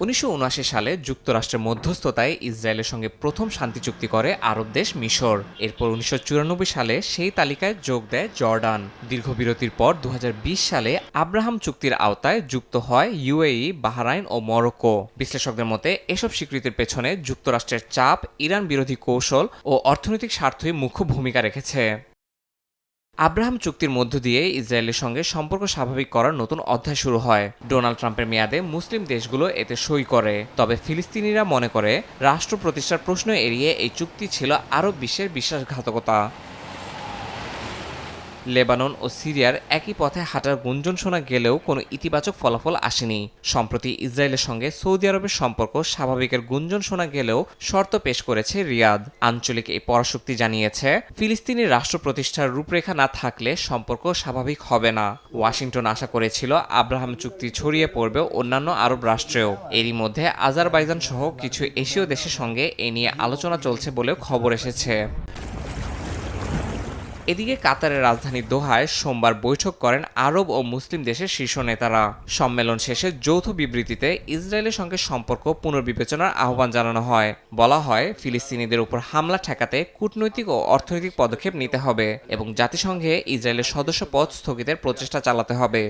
1979 সালে যুক্তরাষ্ট্রের মধ্যস্থতায় ইসরায়েলের সঙ্গে প্রথম শান্তি চুক্তি করে আরব দেশ মিশর। এরপর 1994 সালে সেই তালিকায় যোগ দেয় জর্ডান। দীর্ঘ বিরতির পর 2020 সালে আব্রাহাম চুক্তির আওতায় যুক্ত হয় ইউএই, বাহরাইন ও মরক্কো। বিশ্লেষকদের মতে এসব স্বীকৃতির পেছনে যুক্তরাষ্ট্রের চাপ, ইরান বিরোধী কৌশল ও অর্থনৈতিক স্বার্থই মুখ্য ভূমিকা রেখেছে। আব্রাহাম চুক্তির মধ্য দিয়ে ইসরায়েলের সঙ্গে সম্পর্ক স্বাভাবিক করার নতুন অধ্যায় শুরু হয়। ডোনাল্ড ট্রাম্পের মেয়াদে মুসলিম দেশগুলো এতে সই করে। তবে ফিলিস্তিনিরা মনে করে রাষ্ট্র প্রতিষ্ঠার প্রশ্ন এড়িয়ে এই চুক্তি ছিল আরব বিশ্বের বিশ্বাসঘাতকতা। লেবানন ও সিরিয়ার একই পথে হাঁটার গুঞ্জন শোনা গেলেও কোনো ইতিবাচক ফলাফল আসেনি। সম্প্রতি ইসরায়েলের সঙ্গে সৌদি আরবের সম্পর্ক স্বাভাবিকের গুঞ্জন শোনা গেলেও শর্ত পেশ করেছে রিয়াদ। আঞ্চলিক এই পরাশক্তি জানিয়েছে, ফিলিস্তিনি রাষ্ট্র প্রতিষ্ঠার রূপরেখা না থাকলে সম্পর্ক স্বাভাবিক হবে না। ওয়াশিংটন আশা করেছিল আব্রাহাম চুক্তি ছড়িয়ে পড়বে অন্যান্য আরব রাষ্ট্রেও। এরই মধ্যে আজারবাইজান সহ কিছু এশীয় দেশের সঙ্গে এ নিয়ে আলোচনা চলছে বলেও খবর এসেছে। এদিকে কাতারের রাজধানী দোহায় সোমবার বৈঠক করেন আরব ও মুসলিম দেশের শীর্ষ নেতারা। সম্মেলন শেষে যৌথ বিবৃতিতে ইসরায়েলের সঙ্গে সম্পর্ক পুনর্বিবেচনার আহ্বান জানানো হয়। বলা হয়, ফিলিস্তিনিদের উপর হামলা ঠেকাতে কূটনৈতিক ও অর্থনৈতিক পদক্ষেপ নিতে হবে এবং জাতিসংঘে ইসরায়েলের সদস্যপদ স্থগিতের প্রচেষ্টা চালাতে হবে।